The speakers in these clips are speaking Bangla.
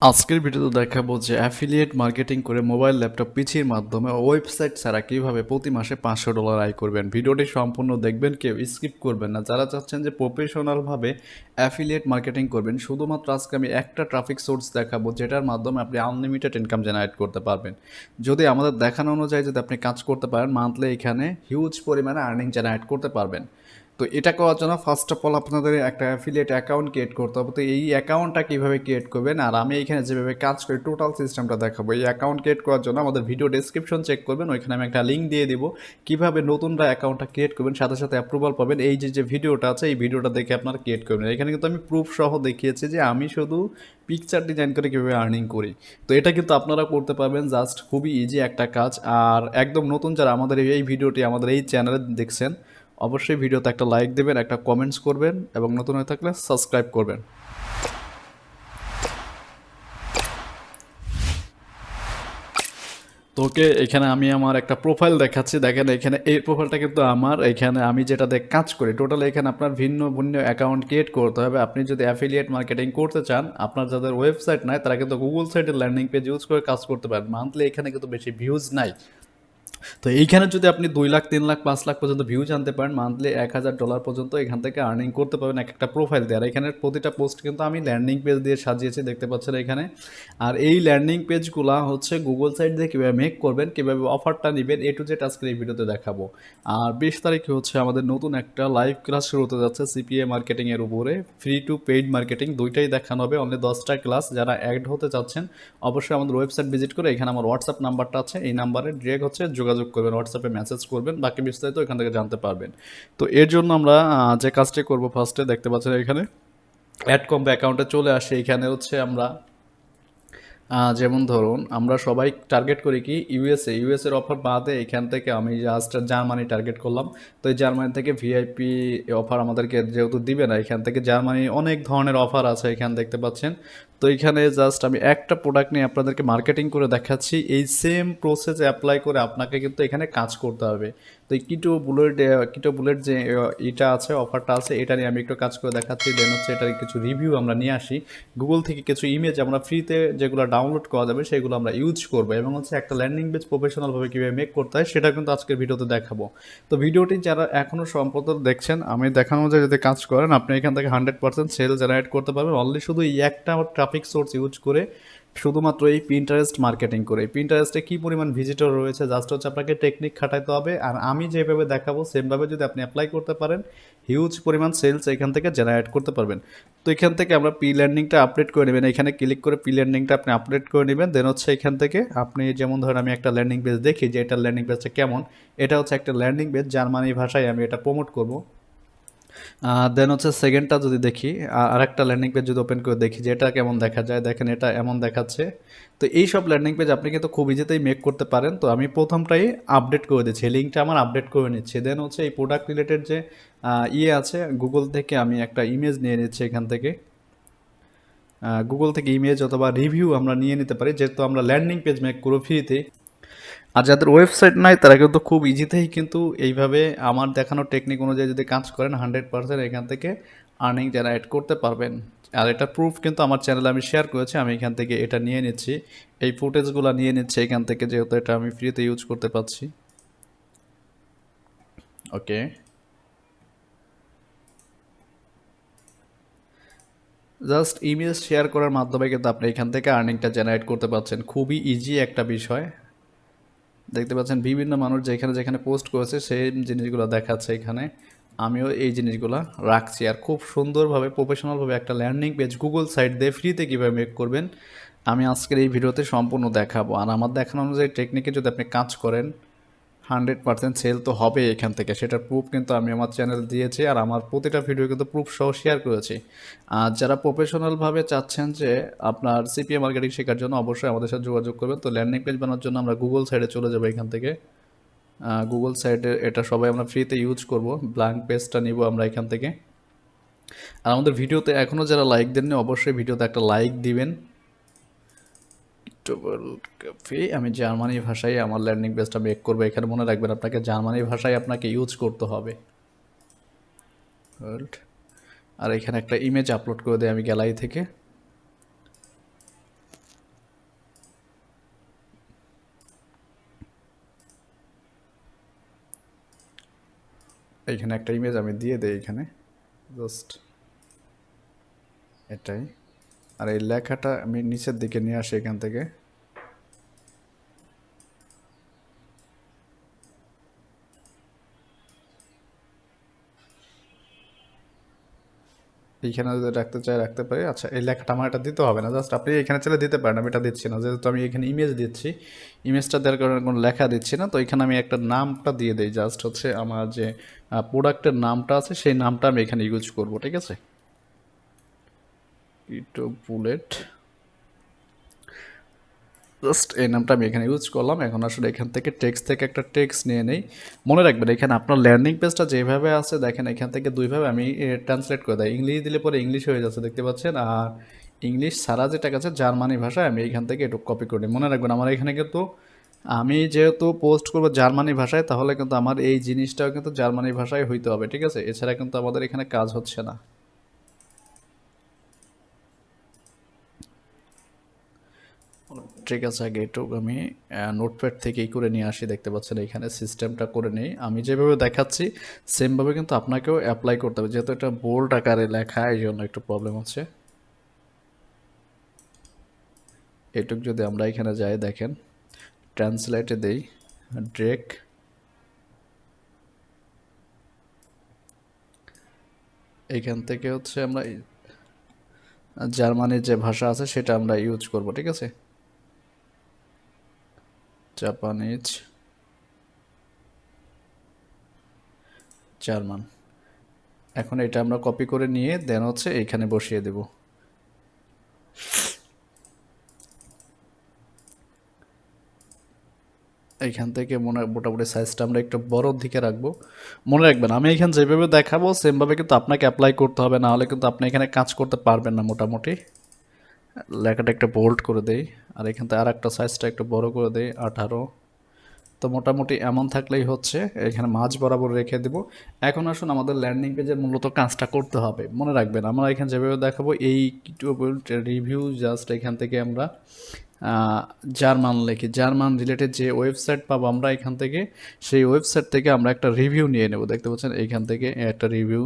আজকের ভিডিওতে দেখাবো যে অ্যাফিলিয়েট মার্কেটিং করে মোবাইল ল্যাপটপ পিসির মাধ্যমে ওয়েবসাইট ছাড়া কিভাবে প্রতি মাসে $500 আয় করবেন। ভিডিওটি সম্পূর্ণ দেখবেন, কেউ স্কিপ করবেন না। যারা চাচ্ছেন যে প্রফেশনালভাবে অ্যাফিলিয়েট মার্কেটিং করবেন, শুধুমাত্র আজকে আমি একটা ট্রাফিক সোর্স দেখাবো যেটার মাধ্যমে আপনি আনলিমিটেড ইনকাম জেনারেট করতে পারবেন। যদি আমাদের দেখানো অনুযায়ী যদি আপনি কাজ করতে পারেন, মান্থলি এখানে হিউজ পরিমাণে আর্নিং জেনারেট করতে পারবেন। তো এটা করার জন্য ফার্স্ট অফ অল আপনাদের একটা অ্যাফিলিয়েট অ্যাকাউন্ট ক্রিয়েট করতে হবে। তো এই অ্যাকাউন্টটা কীভাবে ক্রিয়েট করবেন আর আমি এখানে যেভাবে কাজ করি টোটাল সিস্টেমটা দেখাবো। এই অ্যাকাউন্ট ক্রিয়েট করার জন্য আমাদের ভিডিও ডেসক্রিপশন চেক করবেন, ওইখানে আমি একটা লিঙ্ক দিয়ে দিব কীভাবে নতুনরা অ্যাকাউন্টটা ক্রিয়েট করবেন, সাথে সাথে অ্যাপ্রুভাল পাবেন। এই যে ভিডিওটা আছে এই ভিডিওটা দেখে আপনারা ক্রিয়েট করবেন। এখানে কিন্তু আমি প্রুফ সহ দেখিয়েছি যে আমি শুধু পিকচার ডিজাইন করে কীভাবে আর্নিং করি। তো এটা কিন্তু আপনারা করতে পারবেন, জাস্ট খুবই ইজি একটা কাজ। আর একদম নতুন যারা আমাদের এই ভিডিওটি আমাদের এই চ্যানেলে দেখছেন, অবশ্যই ভিডিওতে একটা লাইক দেবেন, একটা কমেন্টস করবেন এবং নতুন হয়ে থাকলে সাবস্ক্রাইব করবেন। তোকে এখানে আমি আমার একটা প্রোফাইল দেখাচ্ছি, দেখেন এখানে এই প্রোফাইলটা কিন্তু আমার। এখানে আমি যেটা কাজ করি টোটাল, এখানে আপনার ভিন্ন ভিন্ন অ্যাকাউন্ট ক্রিয়েট করতে হবে। আপনি যদি অ্যাফিলিয়েট মার্কেটিং করতে চান, আপনার যাদের ওয়েবসাইট নাই তারা কিন্তু গুগল সাইটের ল্যান্ডিং পেজ ইউজ করে কাজ করতে পারেন। মান্থলি এখানে কিন্তু বেশি ভিউজ নাই। তো এইখানে যদি আপনি 2 লাখ 3 লাখ 5 লাখ পর্যন্ত ভিউজ আনতে পারেন, মান্থলি $1000 পর্যন্ত এখান থেকে আর্নিং করতে পারবেন এক একটা প্রোফাইল দিয়ে। আর এখানে প্রতিটা পোস্ট কিন্তু আমি ল্যান্ডিং পেজ দিয়ে সাজিয়েছি, দেখতে পাচ্ছেন এখানে। আর এই ল্যান্ডিং পেজগুলো হচ্ছে গুগল সাইট দিয়ে কীভাবে মেক করবেন, কীভাবে অফারটা নেবেন, এ টু জেড আজকের এই ভিডিওতে দেখাবো। আর 20 তারিখে হচ্ছে আমাদের নতুন একটা লাইভ ক্লাস শুরু হতে যাচ্ছে সিপিএ মার্কেটিংয়ের উপরে। ফ্রি টু পেইড মার্কেটিং দুইটাই দেখানো হবে, অনলি 10টা ক্লাস। যারা অ্যাড হতে চাচ্ছেন অবশ্যই আমাদের ওয়েবসাইট ভিজিট করে, এখানে আমার হোয়াটসঅ্যাপ নাম্বারটা আছে, এই নাম্বারে ডিরেক্ট হচ্ছে যোগাযোগ করবেন, হোয়াটসঅ্যাপে মেসেজ করবেন, বাকি বিস্তারিত এখান থেকে জানতে পারবেন। তো এর জন্য আমরা যে কাজটি করব, ফার্স্টে দেখতে পাচ্ছেন এখানে অ্যাড কম্বো অ্যাকাউন্টে চলে আসে। এখানে হচ্ছে আমরা যেমন ধরুন আমরা সবাই টার্গেট করি কি ইউএসএর অফার বাদে এখান থেকে আমি জাস্ট জার্মানি টার্গেট করলাম। তো এই জার্মানি থেকে ভিআইপি অফার আমাদেরকে যেহেতু দিবে না, এখান থেকে জার্মানি অনেক ধরনের অফার আছে এখানে দেখতে পাচ্ছেন। তো এখানে জাস্ট আমি একটা প্রোডাক্ট নিয়ে আপনাদেরকে মার্কেটিং করে দেখাচ্ছি। এই সেম প্রসেস অ্যাপ্লাই করে আপনাকে কিন্তু এখানে কাজ করতে হবে। তো এই কিটো বুলেট যে এটা আছে, অফারটা আছে, এটা নিয়ে আমি একটু কাজ করে দেখাচ্ছি। দেন হচ্ছে এটার কিছু রিভিউ আমরা নিয়ে আসি, গুগল থেকে কিছু ইমেজ আমরা ফ্রিতে যেগুলো ডাউনলোড করা যাবে সেগুলো আমরা ইউজ করবো, এবং হচ্ছে একটা ল্যান্ডিং পেজ প্রফেশনালভাবে কীভাবে মেক করতে হয় সেটা কিন্তু আজকের ভিডিওতে দেখাবো। তো ভিডিওটি যারা এখনও সম্পর্ক দেখছেন, আমি দেখানো যায় যদি কাজ করেন আপনি এখান থেকে 100% সেল জেনারেট করতে পারবেন, অনলি শুধু এই একটা ট্রাফিক সোর্স ইউজ করে, শুধুমাত্র এই পিন্টারেস্ট মার্কেটিং করে। পিন্টারেস্টে কী পরিমাণ ভিজিটর রয়েছে, জাস্ট হচ্ছে আপনাকে টেকনিক খাটাইতে হবে। আর আমি যেভাবে দেখাবো সেমভাবে যদি আপনি অ্যাপ্লাই করতে পারেন, হিউজ পরিমাণ সেলস এখান থেকে জেনারেট করতে পারবেন। তো এখান থেকে আমরা পি ল্যান্ডিংটা আপডেট করে নেবেন, এখানে ক্লিক করে পি ল্যান্ডিংটা আপনি আপডেট করে নেবেন। দেন হচ্ছে এখান থেকে আপনি যেমন ধরেন আমি একটা ল্যান্ডিং পেজ দেখি যে এটা ল্যান্ডিং পেজটা কেমন। এটা হচ্ছে একটা ল্যান্ডিং পেজ, জার্মানি ভাষায় আমি এটা প্রমোট করব। দেন হচ্ছে সেকেন্ডটা যদি দেখি, আরেকটা ল্যান্ডিং পেজ যদি ওপেন করে দেখি যে এটা কেমন দেখা যায়, দেখেন এটা এমন দেখাচ্ছে। তো এই সব ল্যান্ডিং পেজ আপনি কিন্তু খুব ইজিতেই মেক করতে পারেন। তো আমি প্রথমটাই আপডেট করে দিচ্ছি, লিঙ্কটা আমার আপডেট করে নিচ্ছি। দেন হচ্ছে এই প্রোডাক্ট রিলেটেড যে আছে গুগল থেকে আমি একটা ইমেজ নিয়ে নিচ্ছি। এখান থেকে গুগল থেকে ইমেজ অথবা রিভিউ আমরা নিয়ে নিতে পারি, যেহেতু আমরা ল্যান্ডিং পেজ মেক করব ফ্রিতে। আর যাদের ওয়েবসাইট নাই তারা কিন্তু খুব ইজিতেই কিন্তু এইভাবে আমার দেখানো টেকনিক অনুযায়ী যদি কাজ করেন 100% এখান থেকে আর্নিং জেনারেট করতে পারবেন। আর এটা প্রুফ কিন্তু আমার চ্যানেলে আমি শেয়ার করেছি, আমি এখান থেকে এটা নিয়ে নিচ্ছি, এই ফুটেজগুলো নিয়ে নিচ্ছি এখান থেকে, যেহেতু এটা আমি ফ্রিতে ইউজ করতে পারছি। ওকে, জাস্ট ইমেজ শেয়ার করার মাধ্যমে কিন্তু আপনি এখান থেকে আর্নিংটা জেনারেট করতে পারছেন। খুবই ইজি একটা বিষয়। দেখতে পাচ্ছেন বিভিন্ন মানুষ যেখানে যেখানে পোস্ট করেছে সেই জিনিসগুলো দেখাচ্ছে এখানে, আমিও এই জিনিসগুলো রাখছি। আর খুব সুন্দরভাবে প্রফেশনালভাবে একটা ল্যান্ডিং পেজ গুগল সাইট দিয়ে ফ্রিতে কীভাবে মেক করবেন আমি আজকের এই ভিডিওতে সম্পূর্ণ দেখাবো। আর আমার দেখানো অনুযায়ী টেকনিকে যদি আপনি কাজ করেন 100% সেল তো হবে এখান থেকে, সেটার প্রুফ কিন্তু আমি আমার চ্যানেল দিয়েছি। আর আমার প্রতিটা ভিডিও কিন্তু প্রুফ সহ শেয়ার করেছি। আর যারা প্রফেশনালভাবে চাচ্ছেন যে আপনার সিপিএ মার্কেটিং শেখার জন্য অবশ্যই আমাদের সাথে যোগাযোগ করবেন। তো ল্যান্ডিং পেজ বানানোর জন্য আমরা গুগল সাইটে চলে যাবো। এখান থেকে গুগল সাইটে এটা সবাই আমরা ফ্রিতে ইউজ করব, ব্ল্যাঙ্ক পেজটা নিব আমরা এখান থেকে। আর আমাদের ভিডিওতে এখনও যারা লাইক দেননি অবশ্যই ভিডিওতে একটা লাইক দিবেন। আমি জার্মানি ভাষায় আমার ল্যান্ডিং পেজটা মেক করবো। এখানে মনে রাখবেন আপনাকে জার্মানি ভাষায় আপনাকে ইউজ করতে হবে। আর এখানে একটা ইমেজ আপলোড করে দিই আমি গ্যালারি থেকে। এইখানে একটা ইমেজ আমি দিয়ে দেই, এখানে জাস্ট এটাই। আর এই লেখাটা আমি নিচের দিকে নিয়ে আসি এখান থেকে। এইখানে যদি রাখতে চাই রাখতে পারি। আচ্ছা, এই লেখাটা আমার এটা দিতে হবে না, জাস্ট আপনি এখানে চলে দিতে পারেন, আমি এটা দিচ্ছি না, যেহেতু আমি এখানে ইমেজ দিচ্ছি। ইমেজটা দেওয়ার কারণে কোনো লেখা দিচ্ছি না, তো এখানে আমি একটা নামটা দিয়ে দিই, জাস্ট হচ্ছে আমার যে প্রোডাক্টের নামটা আছে সেই নামটা আমি এখানে ইউজ করব, ঠিক আছে। ইটো বুলেট, জাস্ট এই নামটা আমি এখানে ইউজ করলাম। এখন আসলে এখান থেকে টেক্সট থেকে একটা টেক্সট নিয়ে নেই। মনে রাখবেন এখানে আপনার ল্যান্ডিং পেজটা যেভাবে আছে দেখেন, এখান থেকে দুইভাবে আমি ট্রান্সলেট করে দেয়। ইংলিশ দিলে পরে ইংলিশ হয়ে যাচ্ছে, দেখতে পাচ্ছেন। আর ইংলিশ ছাড়া যেটা আছে জার্মানি ভাষায়, আমি এখান থেকে একটু কপি করে নিই। মনে রাখবেন আমার এখানে কিন্তু আমি যেহেতু পোস্ট করবো জার্মানি ভাষায়, তাহলে কিন্তু আমার এই জিনিসটাও কিন্তু জার্মানি ভাষায় হইতে হবে, ঠিক আছে। এছাড়া কিন্তু আমাদের এখানে কাজ হচ্ছে না। ঠিক আছে, আগে একটু আমি নোটপ্যাড থেকেই করে নিয়ে আসি। দেখতে পাচ্ছেন এখানে সিস্টেমটা করে নিই। আমি যেভাবে দেখাচ্ছি সেমভাবে কিন্তু আপনাকেও অ্যাপ্লাই করতে হবে, যেহেতু এটা বোল্ড আকারে লেখা, এই জন্য একটু প্রবলেম হচ্ছে। এটুক যদি আমরা এখানে যাই, দেখেন ট্রান্সলেটে দেই ড্রেক, এইখান থেকে হচ্ছে আমরা জার্মানির যে ভাষা আছে সেটা আমরা ইউজ করব, ঠিক আছে। Japanese, German. এখন এটা আমরা কপি করে নিয়ে দেন হচ্ছে এইখানে বসিয়ে দেব। এইখান থেকে মোটামুটি সাইজটা আমরা একটু বড় দিকে রাখবো। মনে রাখবেন আমি এখানে যেভাবে দেখাবো সেমভাবে কিন্তু আপনাকে অ্যাপ্লাই করতে হবে, না হলে কিন্তু আপনি এখানে কাজ করতে পারবেন না। মোটামুটি লেখাটা একটু বোল্ড করে দেই, আর এখান থেকে আর একটা সাইজটা একটু বড় করে দেই 18। তো মোটামুটি এমন থাকলেই হচ্ছে, এখানে মাঝ বরাবর রেখে দেব। এখন আসুন আমাদের ল্যান্ডিং পেজের মূলত কাজটা করতে হবে। মনে রাখবেন আমরা এখানে যেভাবে দেখাবো এই রিভিউ, জাস্ট এখান থেকে আমরা জার্মান লিখি, জার্মান রিলেটেড যে ওয়েবসাইট পাবো আমরা এখান থেকে, সেই ওয়েবসাইট থেকে আমরা একটা রিভিউ নিয়ে নেব। দেখতে পাচ্ছেন এইখান থেকে একটা রিভিউ,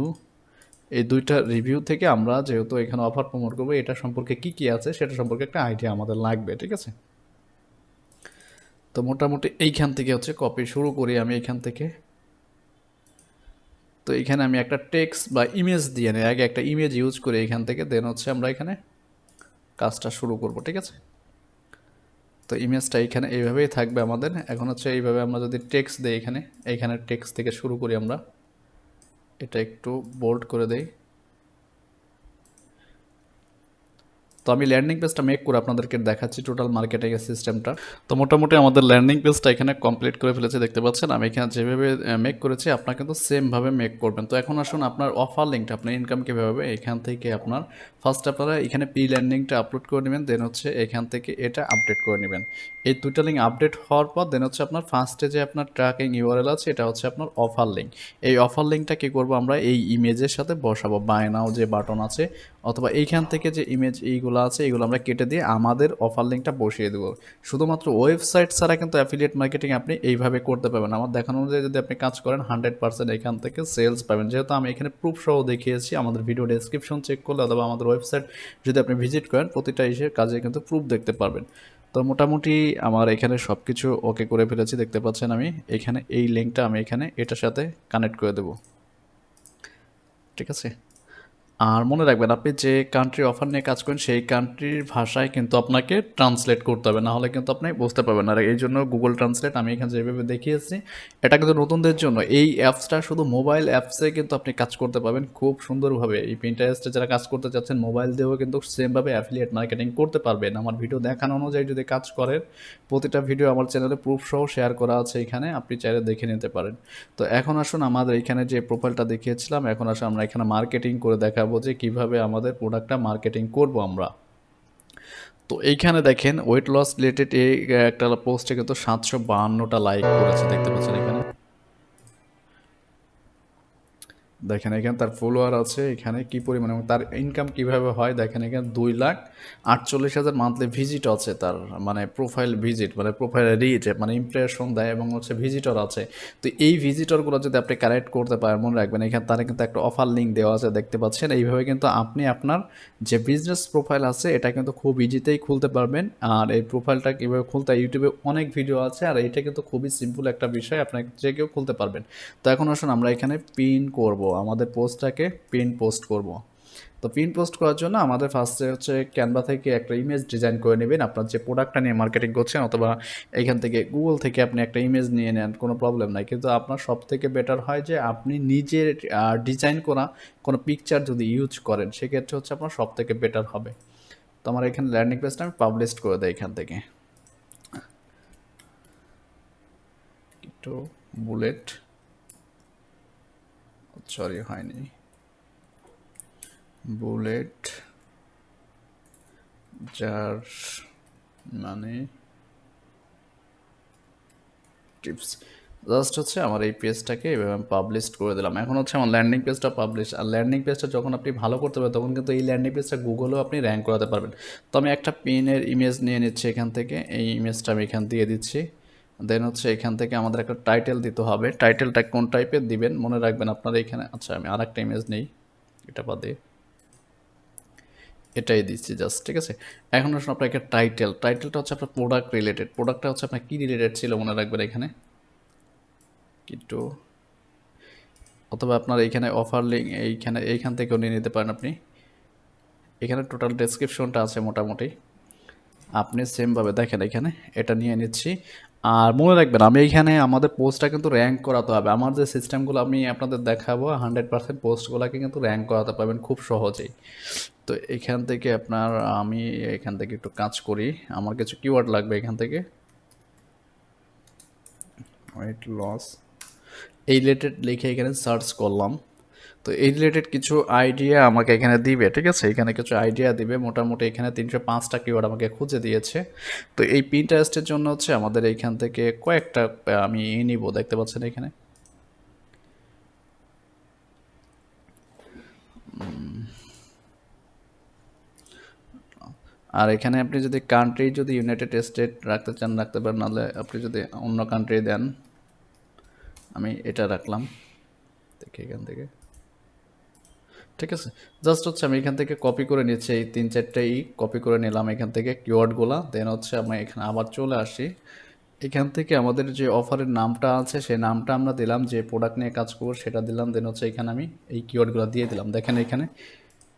এই দুইটা রিভিউ থেকে আমরা যেহেতু এখানে অফার প্রমোট করবো, এটা সম্পর্কে কি কি আছে সেটা সম্পর্কে একটা আইডিয়া আমাদের লাগবে, ঠিক আছে। তো মোটামুটি এইখান থেকে হচ্ছে কপি শুরু করি আমি এখান থেকে। তো এখানে আমি একটা টেক্সট বা ইমেজ দিয়ে নেই, আগে একটা ইমেজ ইউজ করে এখান থেকে দেন হচ্ছে আমরা এখানে কাজটা শুরু করব, ঠিক আছে। তো ইমেজটা এখানে এইভাবেই থাকবে আমাদের। এখন হচ্ছে এইভাবে আমরা যদি টেক্সট দেই এখানে, এইখানে টেক্সট থেকে শুরু করি আমরা, এটা একটু বোল্ড করে দেই। তো আমি ল্যান্ডিং পেজটা মেক করে আপনাদেরকে দেখাচ্ছি টোটাল মার্কেটিং এর সিস্টেমটা। তো মোটামুটি আমাদের ল্যান্ডিং পেজটা এখানে কমপ্লিট করে ফেলেছি, দেখতে পাচ্ছেন। আমি এখানে যেভাবে মেক করেছি আপনারা কিন্তু সেমভাবে মেক করবেন। তো এখন আসুন আপনার অফার লিঙ্কটা, আপনার ইনকাম কীভাবে হবে, এখান থেকে আপনার ফার্স্ট আপনারা এখানে প্রি ল্যান্ডিংটা আপলোড করে নেবেন, দেন হচ্ছে এখান থেকে এটা আপডেট করে নেবেন। এই দুইটা লিঙ্ক আপডেট হওয়ার পর দেন হচ্ছে আপনার ফার্স্টে যে আপনার ট্র্যাকিং ইউআরএল আছে, এটা হচ্ছে আপনার অফার লিঙ্ক। এই অফার লিঙ্কটা কী করবো আমরা এই ইমেজের সাথে বসাবো, বাই নাও যে বাটন আছে, অথবা এইখান থেকে যে ইমেজ এইগুলো আছে এইগুলো আমরা কেটে দিয়ে আমাদের অফার লিঙ্কটা বসিয়ে দেবো। শুধুমাত্র ওয়েবসাইট ছাড়া কিন্তু অ্যাফিলিয়েট মার্কেটিং আপনি এইভাবে করতে পারবেন। আমার দেখানো অনুযায়ী যদি আপনি কাজ করেন 100% এখান থেকে সেলস পাবেন। যেহেতু আমি এখানে প্রুফ সহ দেখিয়েছি, আমাদের ভিডিও ডেসক্রিপশন চেক করলে অথবা আমাদের ওয়েবসাইট যদি আপনি ভিজিট করেন, প্রতিটা কাজে কিন্তু প্রুফ দেখতে পারবেন। তো মোটামুটি আমার এখানে সব কিছু ওকে করে ফেলেছি, দেখতে পাচ্ছেন। আমি এখানে এই লিঙ্কটা আমি এখানে এটার সাথে কানেক্ট করে দেবো, ঠিক আছে। আর মনে রাখবেন আপনি যে কান্ট্রি অফার নিয়ে কাজ করেন সেই কান্ট্রির ভাষায় কিন্তু আপনাকে ট্রান্সলেট করতে হবে, না হলে কিন্তু আপনি বুঝতে পারবেন না। আর এই জন্য গুগল ট্রান্সলেট আমি এখানে যেভাবে দেখিয়েছি, এটা কিন্তু নতুনদের জন্য। এই অ্যাপসটা শুধু মোবাইল অ্যাপসে কিন্তু আপনি কাজ করতে পারবেন খুব সুন্দরভাবে। এই পিন্টারেস্টে যারা কাজ করতে চাচ্ছেন মোবাইল দিয়েও কিন্তু সেমভাবে অ্যাফিলিয়েট মার্কেটিং করতে পারবেন। আমার ভিডিও দেখানো অনুযায়ী যদি কাজ করেন, প্রতিটা ভিডিও আমার চ্যানেলে প্রুফ সহ শেয়ার করা আছে, এখানে আপনি চাইলে দেখে নিতে পারেন। তো এখন আসুন আমাদের এখানে যে প্রোফাইলটা দেখিয়েছিলাম, এখন আসুন আমরা এখানে মার্কেটিং করে দেখাবো যে কিভাবে আমাদের প্রোডাক্টটা মার্কেটিং করব আমরা। তো এইখানে দেখেন ওয়েট লস রিলেটেড এই একটা পোস্টে কিন্তু 752টা লাইক করেছে, দেখতে পাচ্ছেন এখানে। দেখেন এখানে তার ফলোয়ার আছে, এখানে কি পরিমাণ এবং তার ইনকাম কিভাবে হয় দেখেন, এখানে 2,48,000 মান্থলি ভিজিট আছে তার, মানে প্রোফাইল ভিজিট, মানে প্রোফাইল রিচ, মানে ইমপ্রেশন দেয় এবং হচ্ছে ভিজিটর আছে। তো এই ভিজিটরগুলো যদি আপনি কালেক্ট করতে পারেন, মনে রাখবেন এখানে তারা কিন্তু একটা অফার লিঙ্ক দেওয়া আছে, দেখতে পাচ্ছেন। এইভাবে কিন্তু আপনি আপনার যে বিজনেস প্রোফাইল আছে এটা কিন্তু খুব ইজিতেই খুলতে পারবেন। আর এই প্রোফাইলটা কীভাবে খুলতে, ইউটিউবে অনেক ভিডিও আছে, আর এটা কিন্তু খুবই সিম্পল একটা বিষয়, আপনাকে যে কেউ খুলতে পারবেন। তো এখন আসুন আমরা এখানে পিন করব, আমাদের পোস্টটাকে পিন পোস্ট করব। তো পিন পোস্ট করার জন্য আমাদের ফার্স্টে হচ্ছে ক্যানভা থেকে একটা ইমেজ ডিজাইন করে নেবেন, আপনার যে প্রোডাক্টটা নিয়ে মার্কেটিং করছেন, অথবা এখান থেকে গুগল থেকে আপনি একটা ইমেজ নিয়ে নেন, কোনো প্রবলেম নাই। কিন্তু আপনার সব থেকে বেটার হয় যে আপনি নিজের ডিজাইন করা কোনো পিকচার যদি ইউজ করেন, সেক্ষেত্রে হচ্ছে আপনার সব থেকে বেটার হবে। তো আমার এখানে ল্যান্ডিং পেজটা আমি পাবলিশ করে দেয় এখান থেকে, একটু বুলেট, সরি হয়নি, বুলেট যার মানে টিপস, জাস্ট হচ্ছে আমার এই পেজটাকে এভাবে আমি পাবলিশ করে দিলাম। এখন হচ্ছে আমার ল্যান্ডিং পেজটা পাবলিশ, আর ল্যান্ডিং পেজটা যখন আপনি ভালো করতে পারবেন তখন কিন্তু এই ল্যান্ডিং পেজটা গুগলেও আপনি র্যাঙ্ক করাতে পারবেন। তো আমি একটা পিনের ইমেজ নিয়ে নিচ্ছি এখান থেকে, এই ইমেজটা আমি এখান দিয়ে দিচ্ছি। দেন হচ্ছে এখান থেকে আমাদের একটা টাইটেল দিতে হবে, টাইটেলটা কোন টাইপের দিবেন মনে রাখবেন আপনারা এখানে। আচ্ছা আমি আর একটা ইমেজ নেই, এটা বাদে এটাই দিচ্ছি জাস্ট, ঠিক আছে। এখন আসুন আপনার একটা টাইটেলটা হচ্ছে আপনার প্রোডাক্ট রিলেটেড, প্রোডাক্টটা হচ্ছে আপনার কী রিলেটেড ছিল মনে রাখবেন এখানে কিন্তু, অথবা আপনার এইখানে অফার লিঙ্ক এইখান থেকেও নিয়ে নিতে পারেন আপনি। এখানে টোটাল ডেসক্রিপশনটা আছে মোটামুটি, আপনি সেমভাবে দেখেন এখানে এটা নিয়ে নিচ্ছি। আর মনে রাখবেন আমি এইখানে আমাদের পোস্টটা কিন্তু র্যাঙ্ক করাতে হবে, আমার যে সিস্টেমগুলো আমি আপনাদের দেখাবো 100% পোস্টগুলোকে কিন্তু র্যাঙ্ক করাতে পারবেন খুব সহজেই। তো এখান থেকে আপনার, আমি এখান থেকে একটু কাজ করি, আমার কিছু কিওয়ার্ড লাগবে এখান থেকে, ওয়েট লস এই রিলেটেড লিখে এখানে সার্চ করলাম। তো এই রিলেটেড কিছু আইডিয়া আমাকে এখানে দিবে, ঠিক আছে, এখানে কিছু আইডিয়া দিবে মোটামুটি, এখানে 305টা কিওয়ার্ড আমাকে খুঁজে দিয়েছে। তো এই পিন্টারেস্টের জন্য হচ্ছে আমাদের এইখান থেকে কয়েকটা আমি নিব, দেখতে পাচ্ছেন এখানে। আর এখানে আপনি যদি কান্ট্রি যদি ইউনাইটেড স্টেট রাখতে চান রাখতে পারেন, নাহলে আপনি যদি অন্য কান্ট্রি দেন, আমি এটা রাখলাম দেখি এখান থেকে, ঠিক আছে। জাস্ট হচ্ছে আমি এখান থেকে কপি করে নিচ্ছি, এই 3-4টাই কপি করে নিলাম এখান থেকে কিওয়ার্ডগুলো। দেন হচ্ছে আমি এখানে আবার চলে আসি, এখান থেকে আমাদের যে অফারের নামটা আছে সেই নামটা আমরা দিলাম, যে প্রোডাক্ট নিয়ে কাজ করবো সেটা দিলাম। দেন হচ্ছে এখানে আমি এই কিওয়ার্ডগুলো দিয়ে দিলাম, দেখেন এখানে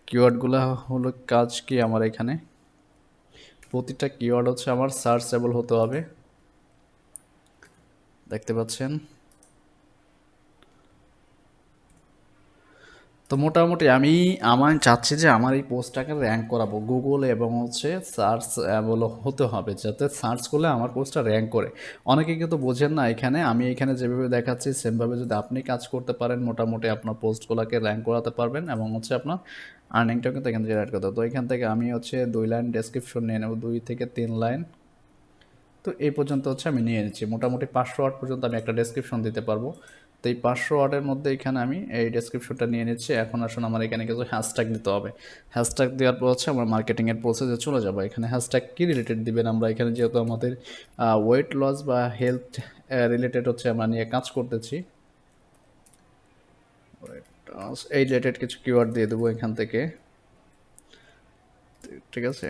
কিওয়ার্ডগুলো হলো কাজ কি আমার এখানে, প্রতিটা কিওয়ার্ড হচ্ছে আমার সার্চেবল হতে হবে, দেখতে পাচ্ছেন। তো মোটামুটি আমি চাচ্ছি যে আমার এই পোস্টটাকে র্যাঙ্ক করাবো গুগলে, এবং হচ্ছে সার্চ বলো হতে হবে, যাতে সার্চ করলে আমার পোস্টটা র্যাঙ্ক করে। অনেকে কিন্তু বোঝেন না, এখানে আমি এখানে যেভাবে দেখাচ্ছি সেমভাবে যদি আপনি কাজ করতে পারেন, মোটামুটি আপনার পোস্টগুলোকে র্যাঙ্ক করাতে পারবেন, এবং হচ্ছে আপনার আর্নিংটাও কিন্তু এখান থেকে জেনারেট করতে হবে। তো এখান থেকে আমি হচ্ছে 2 লাইন ডেসক্রিপশন নিয়ে নেব, 2 থেকে 3 লাইন। তো এই পর্যন্ত হচ্ছে আমি নিয়ে নিচ্ছি, মোটামুটি 500 ওয়ার্ড পর্যন্ত আমি একটা ডেসক্রিপশন দিতে পারবো। তো এই 500 ওয়ার্ডের মধ্যে এখানে আমি এই ডেসক্রিপশনটা নিয়ে নিচ্ছি। এখন আসুন আমার এখানে কিছু হ্যাশট্যাগ দিতে হবে, হ্যাশট্যাগ দেওয়ার পর হচ্ছে আমরা মার্কেটিংয়ের প্রসেসে চলে যাবো। এখানে হ্যাশট্যাগ কী রিলেটেড দিবেন, আমরা এখানে যেহেতু আমাদের ওয়েট লস বা হেলথ রিলেটেড হচ্ছে আমরা নিয়ে কাজ করতেছি, এই রিলেটেড কিছু কিওয়ার্ড দিয়ে দেবো এখান থেকে, ঠিক আছে।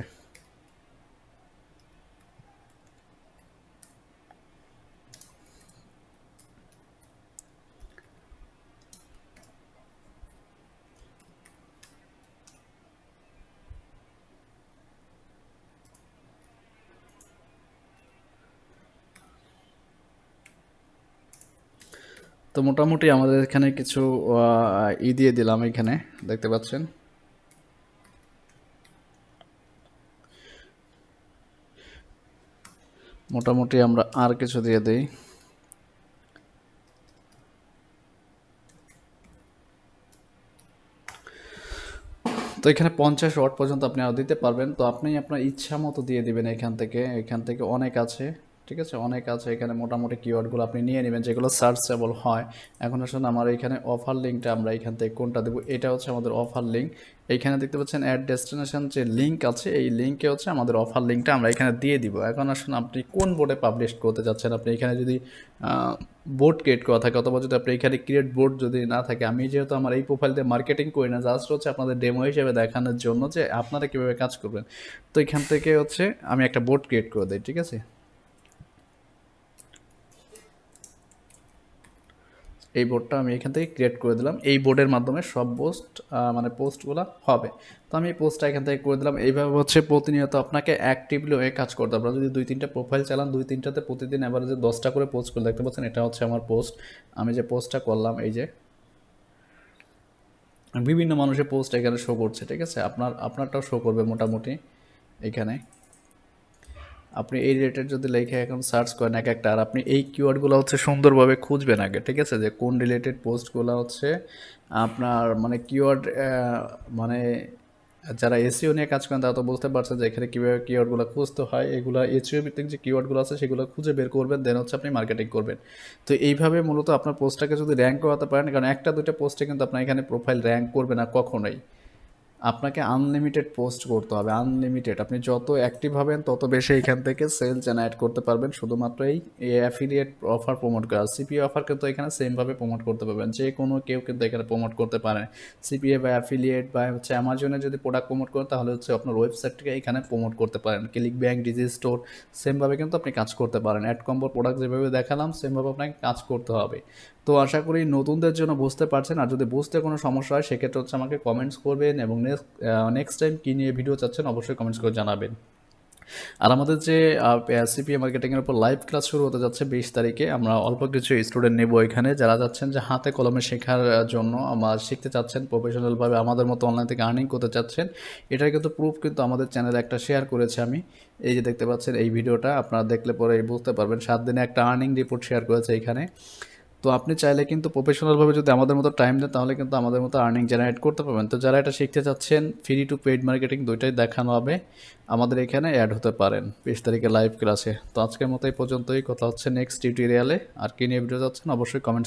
তো মোটামুটি আমাদের এখানে কিছু দিয়ে দিলাম এখানে, দেখতে পাচ্ছেন। মোটামুটি আমরা আর কিছু দিয়ে দিই, তো এখানে 50 ওয়াট পর্যন্ত আপনি আরও দিতে পারবেন। তো আপনি আপনার ইচ্ছা মতো দিয়ে দিবেন এখান থেকে, অনেক আছে। ঠিক আছে, অনেক আছে এখানে, মোটামুটি কিওয়ার্ডগুলো আপনি নিয়ে নেবেন যেগুলো সার্চেবল হয়। এখন আসুন আমার এখানে অফার লিঙ্কটা আমরা এখান থেকে কোনটা দেবো, এটা হচ্ছে আমাদের অফার লিঙ্ক। এইখানে দেখতে পাচ্ছেন অ্যাড ডেস্টিনেশন যে লিঙ্ক আছে, এই লিঙ্কে হচ্ছে আমাদের অফার লিঙ্কটা আমরা এখানে দিয়ে দিব। এখন আসুন আপনি কোন বোর্ডে পাবলিশ করতে যাচ্ছেন। আপনি এখানে যদি বোর্ড ক্রিয়েট করা থাকে, অথবা যদি আপনি এখানে ক্রিয়েট বোর্ড যদি না থাকে, আমি যেহেতু আমার এই প্রোফাইল দিয়ে মার্কেটিং করি না, জাস্ট হচ্ছে আপনাদের ডেমো হিসেবে দেখানোর জন্য যে আপনারা কীভাবে কাজ করবেন। তো এখান থেকে হচ্ছে আমি একটা বোর্ড ক্রিয়েট করে দিই, ঠিক আছে। এই বোর্ডটা আমি এখান থেকে ক্রিয়েট করে দিলাম। এই বোর্ডের মাধ্যমে সব পোস্ট মানে পোস্টগুলো হবে। তো আমি এই পোস্টটা এখান থেকে করে দিলাম। এইভাবে হচ্ছে প্রতিনিয়ত আপনাকে অ্যাক্টিভলি হয়ে কাজ করতে হবে। আপনারা যদি 2-3টা প্রোফাইল চালান, 2-3টাতে প্রতিদিন অ্যাভারেজে 10টা করে পোস্ট করে, দেখতে পাচ্ছেন এটা হচ্ছে আমার পোস্ট। আমি যে পোস্টটা করলাম, এই যে বিভিন্ন মানুষের পোস্ট এখানে শো করছে, ঠিক আছে। আপনারটাও শো করবে মোটামুটি এখানে। আপনি এই রিলেটেড যদি লেখে এখন সার্চ করেন এক একটা, আর আপনি এই কিওয়ার্ডগুলো হচ্ছে সুন্দরভাবে খুঁজবেন আগে, ঠিক আছে, যে কোন রিলেটেড পোস্টগুলো হচ্ছে আপনার মানে কিওয়ার্ড, মানে যারা এসইও নিয়ে কাজ করেন তারা তো বুঝতে পারছেন যে এখানে কীভাবে কিওয়ার্ডগুলো খুঁজতে হয়। এগুলো এসইও ভিত্তিক যে কিওয়ার্ডগুলো আছে সেগুলো খুঁজে বের করবেন, দেন হচ্ছে আপনি মার্কেটিং করবেন। তো এইভাবে মূলত আপনার পোস্টটাকে যদি র্যাঙ্ক করাতে পারেন, কারণ একটা দুইটা পোস্টে কিন্তু আপনার এখানে প্রোফাইল র্যাঙ্ক করবে না কখনোই। আপনাকে আনলিমিটেড পোস্ট করতে হবে, আনলিমিটেড। আপনি যত অ্যাক্টিভ হবেন তত বেশি এখান থেকে সেল জেনারেট করতে পারবেন, শুধুমাত্র এই অ্যাফিলিয়েট অফার প্রমোট করা। সিপিএ অফার কিন্তু এখানে সেমভাবে প্রমোট করতে পারবেন, যে কোনো কেউ কিন্তু এখানে প্রমোট করতে পারে। সিপিএ বা অ্যাফিলিয়েট বা হচ্ছে অ্যামাজনে যদি প্রোডাক্ট প্রমোট করেন, তাহলে হচ্ছে আপনার ওয়েবসাইটটাকে এখানে প্রমোট করতে পারেন। ক্লিক ব্যাংক, ডিজি স্টোর, সেমভাবে কিন্তু আপনি কাজ করতে পারেন। অ্যাড কম্বোর প্রোডাক্ট যেভাবে দেখালাম সেমভাবে আপনাকে কাজ করতে হবে। তো আশা করি নতুনদের জন্য বুঝতে পারছেন। আর যদি বুঝতে কোনো সমস্যা হয় সেক্ষেত্রে হচ্ছে আমাকে কমেন্টস করবেন, এবং নেক্সট টাইম কী নিয়ে ভিডিও চাচ্ছেন অবশ্যই কমেন্টস করে জানাবেন। আর আমাদের যে সিপিএ মার্কেটিংয়ের উপর লাইভ ক্লাস শুরু হতে যাচ্ছে 20 তারিখে। আমরা অল্প কিছু স্টুডেন্ট নেব এখানে, যারা যাচ্ছেন যে হাতে কলমে শেখার জন্য, আমার শিখতে চাচ্ছেন প্রফেশনালভাবে, আমাদের মতো অনলাইন থেকে আর্নিং করতে চাচ্ছেন। এটার কিন্তু প্রুফ কিন্তু আমাদের চ্যানেলে একটা শেয়ার করেছি আমি। এই যে দেখতে পাচ্ছেন এই ভিডিওটা, আপনারা দেখলে পরে বুঝতে পারবেন। 7 দিনে একটা আর্নিং রিপোর্ট শেয়ার করেছে এখানে। তো আপনি চাইলে কিন্তু প্রফেশনালভাবে যদি আমাদের মতো টাইম দেন, তাহলে কিন্তু আমাদের মতো আর্নিং জেনারেট করতে পারবেন। তো যারা এটা শিখতে চাচ্ছেন, ফ্রি টু পেইড মার্কেটিং দুইটাই দেখানো হবে, আমাদের এখানে অ্যাড হতে পারেন 20 তারিখে লাইভ ক্লাসে। তো আজকের মতো এই পর্যন্তই, কথা হচ্ছে নেক্সট টিউটোরিয়ালে। আর কি নিয়ে ভিডিও যাচ্ছেন অবশ্যই কমেন্টস